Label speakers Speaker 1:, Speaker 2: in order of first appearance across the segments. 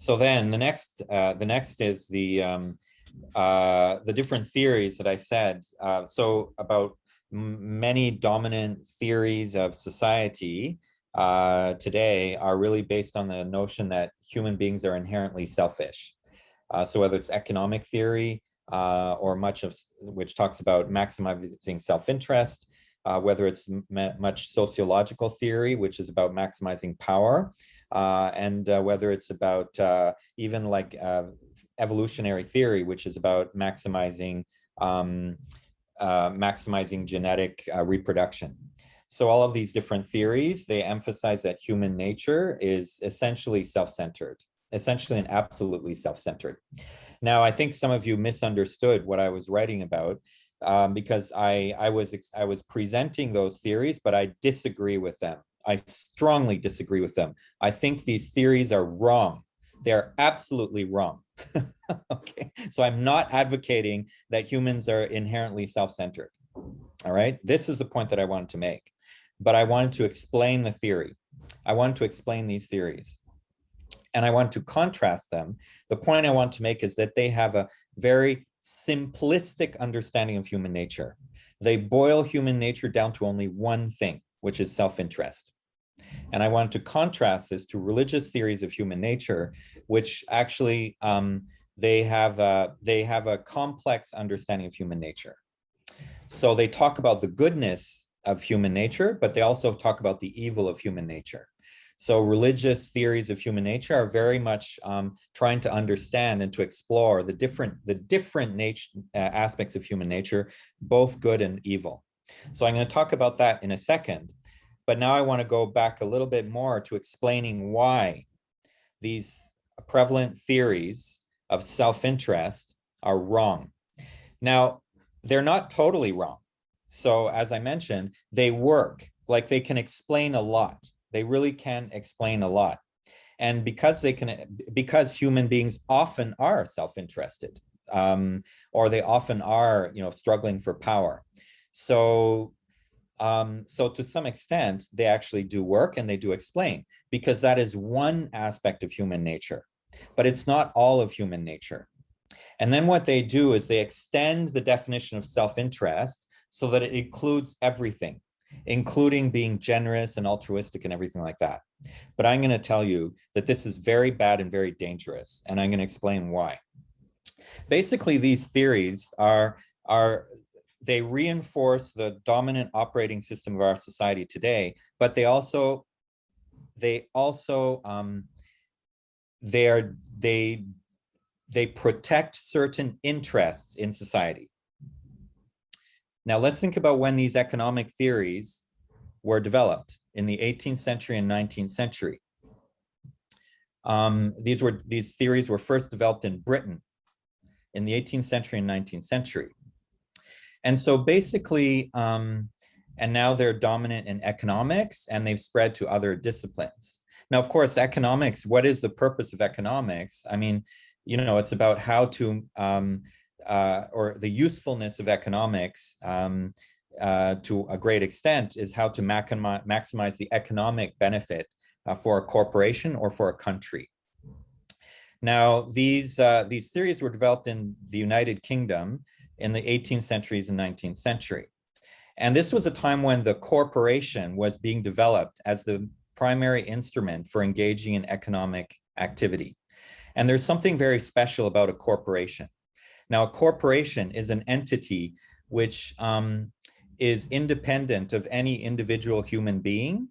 Speaker 1: So then the next is the different theories that I said. So about many dominant theories of society today are really based on the notion that human beings are inherently selfish. So whether it's economic theory or much of which talks about maximizing self-interest, whether it's much sociological theory, which is about maximizing power, and whether it's about even like evolutionary theory, which is about maximizing genetic reproduction. So all of these different theories, they emphasize that human nature is essentially self-centered, essentially and absolutely self-centered. Now, I think some of you misunderstood what I was writing about because I was presenting those theories, but I disagree with them. I strongly disagree with them. I think these theories are wrong. They're absolutely wrong. Okay, so I'm not advocating that humans are inherently self-centered. All right, this is the point that I wanted to make, but I wanted to explain the theory. I wanted to explain these theories, and I want to contrast them. The point I want to make is that they have a very simplistic understanding of human nature. They boil human nature down to only one thing, which is self-interest. And I want to contrast this to religious theories of human nature, which actually they have a complex understanding of human nature. So they talk about the goodness of human nature, but they also talk about the evil of human nature. So religious theories of human nature are very much trying to understand and to explore the different aspects of human nature, both good and evil. So I'm going to talk about that in a second. But now I want to go back a little bit more to explaining why these prevalent theories of self-interest are wrong. Now, they're not totally wrong. So as I mentioned, they work, like they can explain a lot. They really can explain a lot. And because human beings often are self-interested, or they often are, struggling for power. So to some extent, they actually do work and they do explain, because that is one aspect of human nature, but it's not all of human nature. And then what they do is they extend the definition of self-interest so that it includes everything, including being generous and altruistic and everything like that. But I'm going to tell you that this is very bad and very dangerous, and I'm going to explain why. Basically, these theories they reinforce the dominant operating system of our society today, but they protect certain interests in society. Now let's think about when these economic theories were developed in the 18th century and 19th century. These theories were first developed in Britain in the 18th century and 19th century. And so basically, and now they're dominant in economics, and they've spread to other disciplines. Now, of course, economics, what is the purpose of economics? I mean, it's about how to, or the usefulness of economics to a great extent is how to maximize the economic benefit for a corporation or for a country. Now, these theories were developed in the United Kingdom in the 18th centuries and 19th century. And this was a time when the corporation was being developed as the primary instrument for engaging in economic activity. And there's something very special about a corporation. Now, a corporation is an entity which is independent of any individual human being,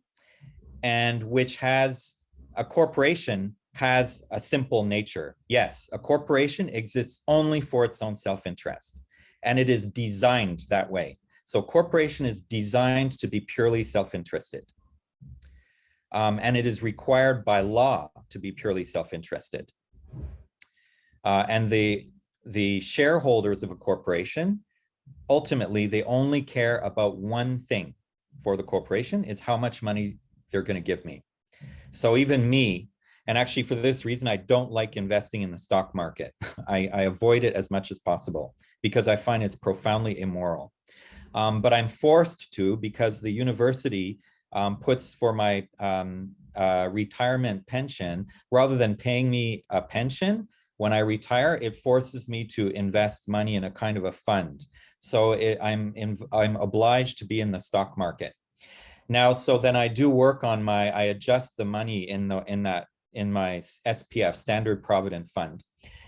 Speaker 1: and a corporation has a simple nature. Yes, a corporation exists only for its own self-interest, and it is designed that way. So corporation is designed to be purely self-interested. And it is required by law to be purely self-interested. And the shareholders of a corporation, ultimately, they only care about one thing for the corporation, is how much money they're going to give me. So even me, and actually for this reason, I don't like investing in the stock market. I avoid it as much as possible because I find it's profoundly immoral. But I'm forced to, because the university puts for my retirement pension, rather than paying me a pension when I retire, it forces me to invest money in a kind of a fund. So I'm obliged to be in the stock market. Now, so then I do work on I adjust the money in my SPF, Standard Provident Fund.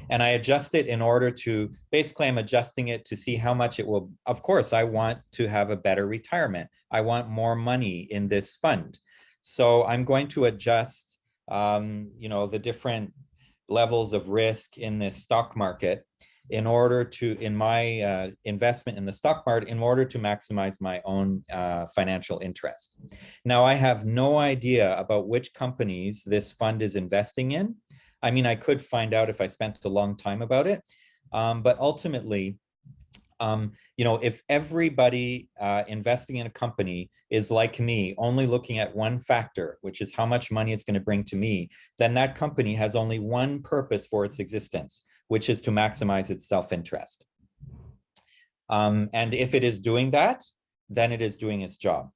Speaker 1: And I adjust it in order to, basically I'm adjusting it to see how much it will, of course, I want to have a better retirement. I want more money in this fund. So I'm going to adjust, the different levels of risk in this stock market in order to, in my investment in the stock market, in order to maximize my own financial interest. Now, I have no idea about which companies this fund is investing in. I mean, I could find out if I spent a long time about it, but ultimately, if everybody investing in a company is like me, only looking at one factor, which is how much money it's going to bring to me, then that company has only one purpose for its existence, which is to maximize its self-interest. And if it is doing that, then it is doing its job.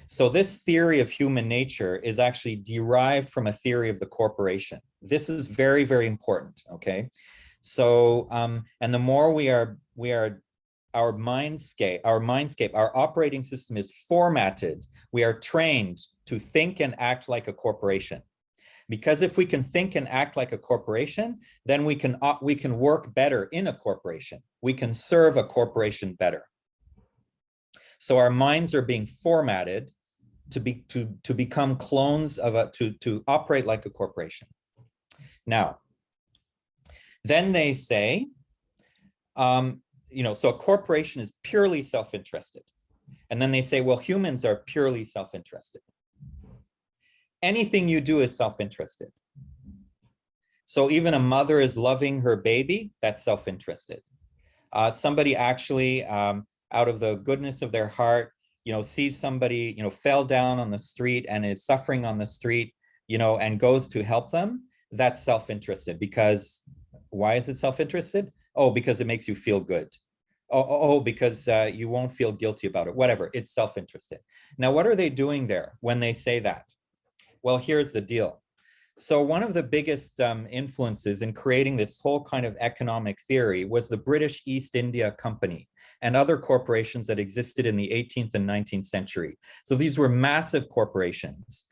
Speaker 1: So this theory of human nature is actually derived from a theory of the corporation. This is very, very important, okay? So, and the more our mindscape, our operating system is formatted, we are trained to think and act like a corporation. Because if we can think and act like a corporation, then we can work better in a corporation. We can serve a corporation better. So our minds are being formatted to become clones of to operate like a corporation. Now, then they say, so a corporation is purely self-interested. And then they say, well, humans are purely self-interested. Anything you do is self-interested. So even a mother is loving her baby, that's self-interested. Somebody actually, out of the goodness of their heart, sees somebody, fell down on the street and is suffering on the street, and goes to help them, that's self-interested. Because why is it self-interested? Oh, because it makes you feel good. Because you won't feel guilty about it. Whatever, it's self-interested. Now, what are they doing there when they say that? Well, here's the deal. So one of the biggest influences in creating this whole kind of economic theory was the British East India Company and other corporations that existed in the 18th and 19th century. So these were massive corporations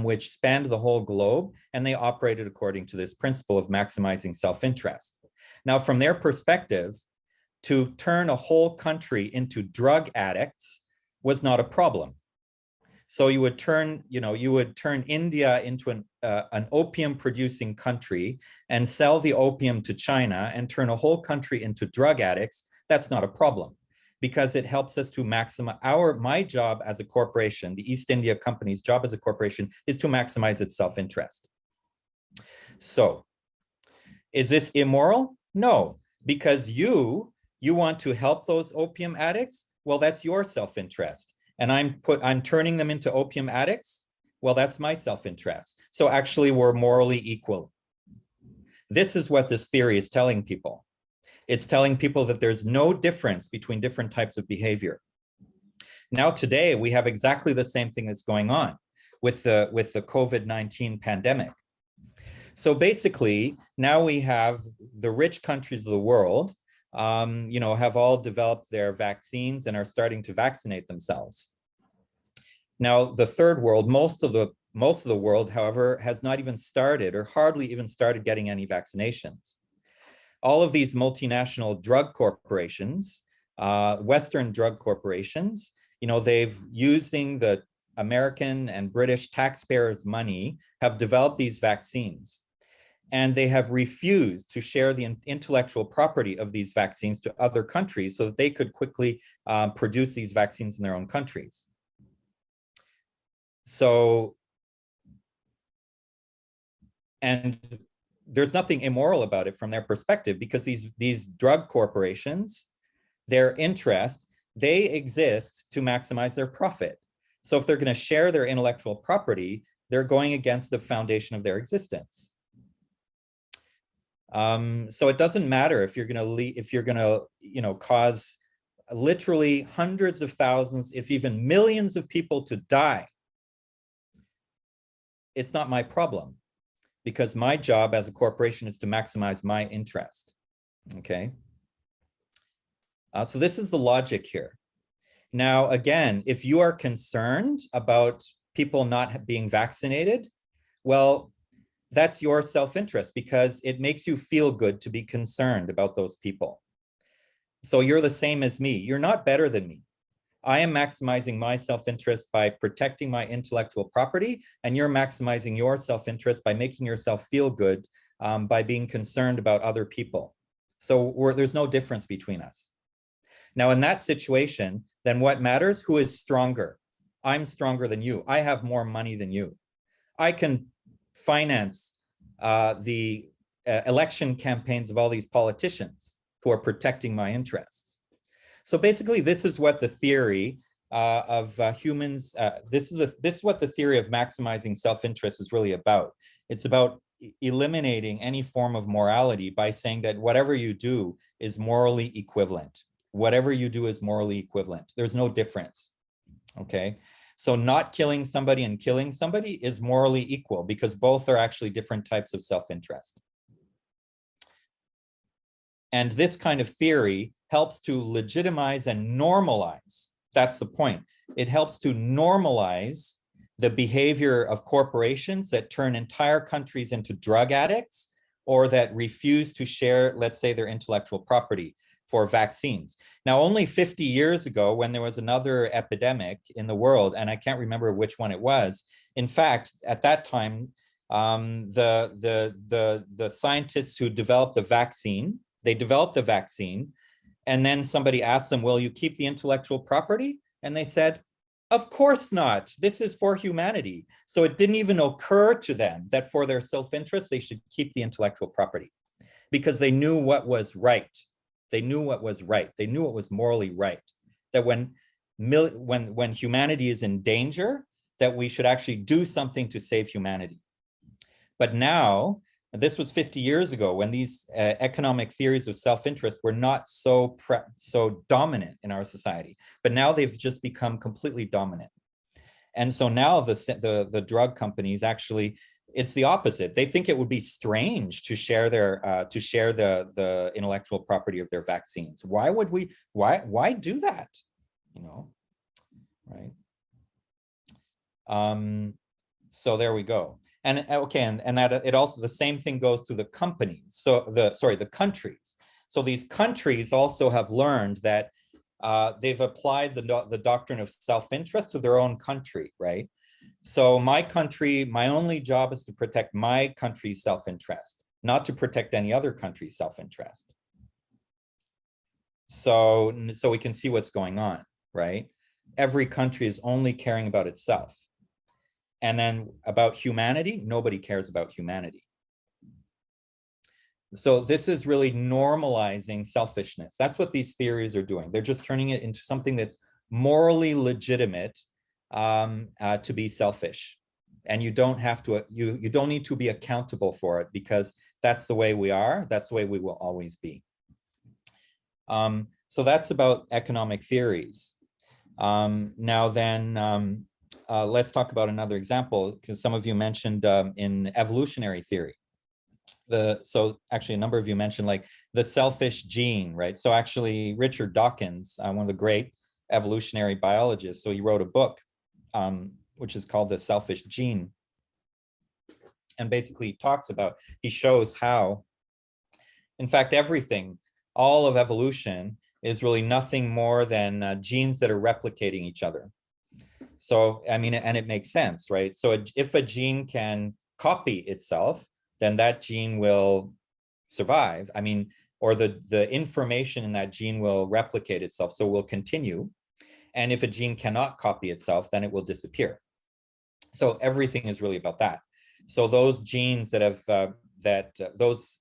Speaker 1: which spanned the whole globe, and they operated according to this principle of maximizing self-interest. Now, from their perspective, to turn a whole country into drug addicts was not a problem. So you would turn India into an opium-producing country and sell the opium to China and turn a whole country into drug addicts. That's not a problem, because it helps us to maximize my job as a corporation. The East India Company's job as a corporation is to maximize its self-interest. So, is this immoral? No, because you want to help those opium addicts. Well, that's your self-interest. And I'm turning them into opium addicts. Well, that's my self-interest. So actually, we're morally equal. This is what this theory is telling people. It's telling people that there's no difference between different types of behavior. Now, today, we have exactly the same thing that's going on with the COVID-19 pandemic. So basically, now we have the rich countries of the world have all developed their vaccines and are starting to vaccinate themselves. Now, the third world, most of the world, however, has not even started or hardly even started getting any vaccinations. All of these multinational drug corporations, Western drug corporations, they've using the American and British taxpayers' money, have developed these vaccines. And they have refused to share the intellectual property of these vaccines to other countries so that they could quickly produce these vaccines in their own countries. So, and there's nothing immoral about it from their perspective, because these drug corporations, their interest, they exist to maximize their profit. So if they're going to share their intellectual property, they're going against the foundation of their existence. So it doesn't matter if you're going to cause literally hundreds of thousands, if even millions of people to die. it's not my problem, because my job as a corporation is to maximize my interest. Okay. So this is the logic here. Now, again, if you are concerned about people not being vaccinated, well, that's your self-interest, because it makes you feel good to be concerned about those people. So you're the same as me. You're not better than me. I am maximizing my self-interest by protecting my intellectual property, and you're maximizing your self-interest by making yourself feel good by being concerned about other people. So there's no difference between us. Now, in that situation, then what matters? Who is stronger? I'm stronger than you. I have more money than you. I can finance the election campaigns of all these politicians who are protecting my interests. So basically, this is what the theory of humans, this is what the theory of maximizing self-interest is really about. It's about eliminating any form of morality by saying that whatever you do is morally equivalent. Whatever you do is morally equivalent. There's no difference, okay? So not killing somebody and killing somebody is morally equal, because both are actually different types of self-interest. And this kind of theory helps to legitimize and normalize. That's the point. It helps to normalize the behavior of corporations that turn entire countries into drug addicts, or that refuse to share, let's say, their intellectual property for vaccines. Now, only 50 years ago, when there was another epidemic in the world, and I can't remember which one it was, in fact, at that time, the scientists who developed the vaccine, they developed the vaccine, and then somebody asked them, will you keep the intellectual property? And they said, of course not. This is for humanity. So it didn't even occur to them that for their self-interest, they should keep the intellectual property, because they knew what was right. They knew what was right. They knew what was morally right. That when humanity is in danger, that we should actually do something to save humanity. But now, and this was 50 years ago, when these economic theories of self-interest were not so dominant in our society. But now they've just become completely dominant. And so now the drug companies actually, it's the opposite. They think it would be strange to share the intellectual property of their vaccines. Why would we? Why do that? You know, right? So there we go. And okay, and that it also, the same thing goes to the companies. So the countries. So these countries also have learned that they've applied the doctrine of self-interest to their own country, right? So my country, my only job is to protect my country's self-interest, not to protect any other country's self-interest. So we can see what's going on, right? Every country is only caring about itself. And then about humanity, nobody cares about humanity. So this is really normalizing selfishness. That's what these theories are doing. They're just turning it into something that's morally legitimate to be selfish. And you don't have to, you don't need to be accountable for it, because that's the way we are. That's the way we will always be. So that's about economic theories. Now then, let's talk about another example, because some of you mentioned in evolutionary theory. So actually a number of you mentioned like the selfish gene, right? So actually Richard Dawkins, one of the great evolutionary biologists, so he wrote a book which is called The Selfish Gene. And basically talks about, he shows how, in fact, everything, all of evolution is really nothing more than genes that are replicating each other. So, I mean, and it makes sense, right? So if a gene can copy itself, then that gene will survive. I mean, or the information in that gene will replicate itself, so will continue. And if a gene cannot copy itself, then it will disappear. So everything is really about that. So those genes that have, those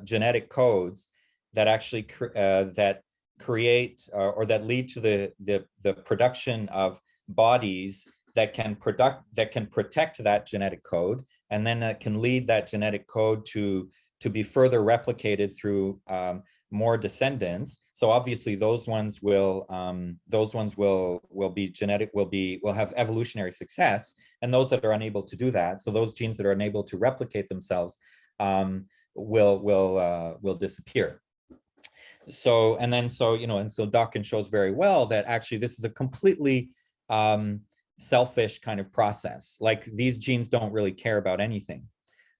Speaker 1: genetic codes that actually that create or that lead to the production of bodies that can protect that genetic code, and then that can lead that genetic code to be further replicated through more descendants. So obviously those ones will be genetic, will have evolutionary success, and those that are unable to do that, so those genes that are unable to replicate themselves, will disappear. So, so Dawkins shows very well that actually this is a completely selfish kind of process. Like, these genes don't really care about anything.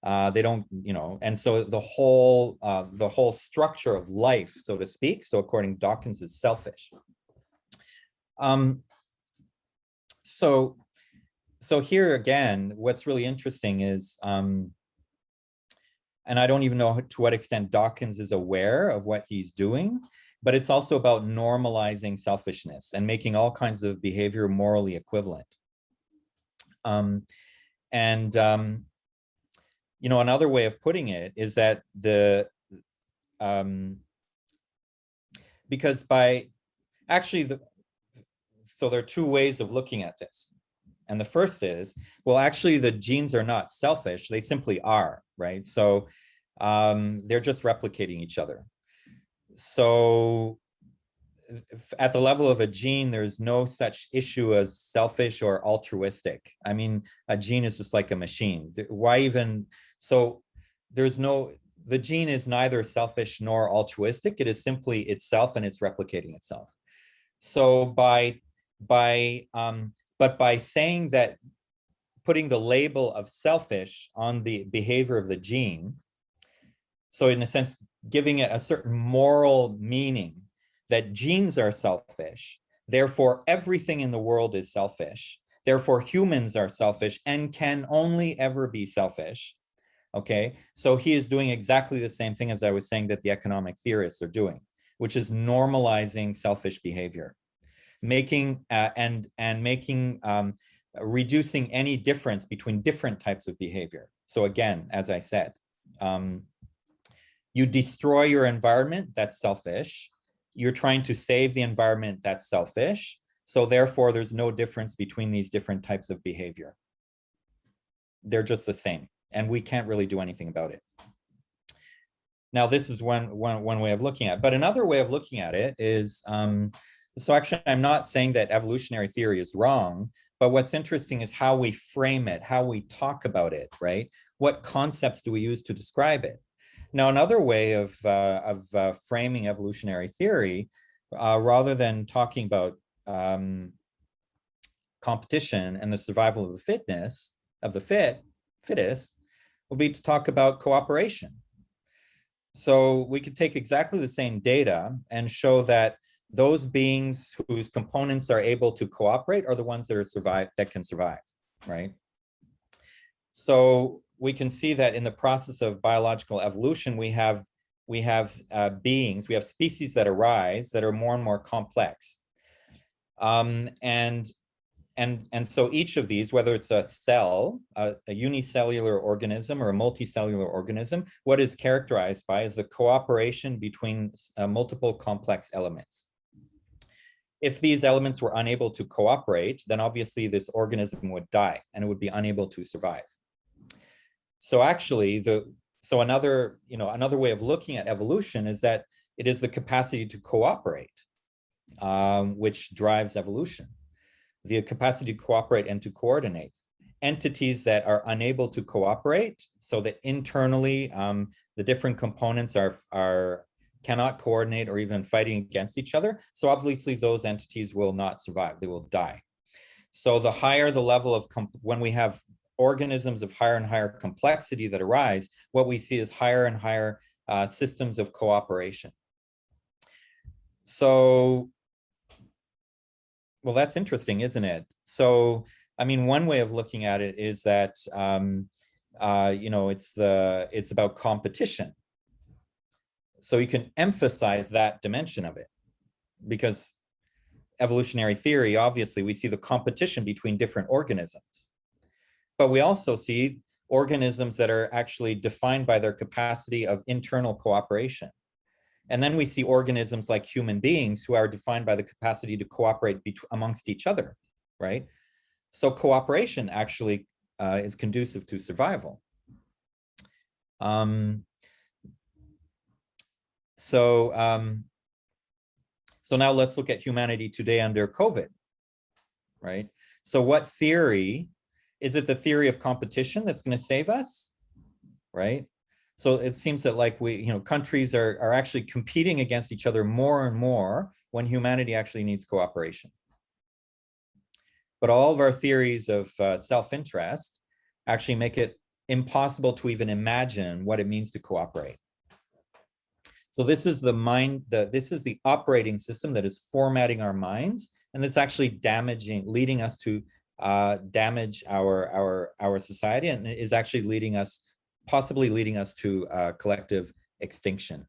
Speaker 1: They don't, and so the whole structure of life, so to speak, so according to Dawkins, is selfish. So here again, what's really interesting is, and I don't even know to what extent Dawkins is aware of what he's doing, but it's also about normalizing selfishness and making all kinds of behavior morally equivalent. Another way of putting it is that so there are two ways of looking at this. And the first is, well, actually the genes are not selfish, they simply are, right? So they're just replicating each other. So at the level of a gene, there's no such issue as selfish or altruistic. I mean, a gene is just like a machine. Why even, so the gene is neither selfish nor altruistic. It is simply itself, and it's replicating itself. So but by saying that, putting the label of selfish on the behavior of the gene, so in a sense, giving it a certain moral meaning, that genes are selfish, therefore everything in the world is selfish, therefore humans are selfish and can only ever be selfish. Okay, so he is doing exactly the same thing as I was saying that the economic theorists are doing, which is normalizing selfish behavior, reducing any difference between different types of behavior. So again, as I said, you destroy your environment, that's selfish. You're trying to save the environment, that's selfish. So therefore, there's no difference between these different types of behavior. They're just the same, and we can't really do anything about it. Now, this is one way of looking at it. But another way of looking at it is, so actually, I'm not saying that evolutionary theory is wrong, but what's interesting is how we frame it, how we talk about it, right? What concepts do we use to describe it? Now, another way of framing evolutionary theory, rather than talking about competition and the survival of the fittest, will be to talk about cooperation. So we could take exactly the same data and show that those beings whose components are able to cooperate are the ones that can survive, right? So we can see that in the process of biological evolution, we have species that arise that are more and more complex. And so each of these, whether it's a cell, a unicellular organism or a multicellular organism, what is characterized by is the cooperation between multiple complex elements. If these elements were unable to cooperate, then obviously this organism would die and it would be unable to survive. So actually, another way of looking at evolution is that it is the capacity to cooperate, which drives evolution. The capacity to cooperate and to coordinate. Entities that are unable to cooperate, so that internally the different components cannot coordinate or even fighting against each other. So obviously those entities will not survive, they will die. So the higher the level of, when we have organisms of higher and higher complexity that arise, what we see is higher and higher systems of cooperation. So, well, that's interesting, isn't it? So, I mean, one way of looking at it is that, it's about competition. So you can emphasize that dimension of it, because evolutionary theory, obviously, we see the competition between different organisms. But we also see organisms that are actually defined by their capacity of internal cooperation. And then we see organisms like human beings who are defined by the capacity to cooperate amongst each other, right? So cooperation actually is conducive to survival. So, so now let's look at humanity today under COVID, right? So what theory, is it the theory of competition that's going to save us, right? So it seems that like countries are actually competing against each other more and more when humanity actually needs cooperation. But all of our theories of self-interest actually make it impossible to even imagine what it means to cooperate. So this is the mind, this is the operating system that is formatting our minds, and that's actually leading us to damage our society, and is actually possibly leading us to collective extinction.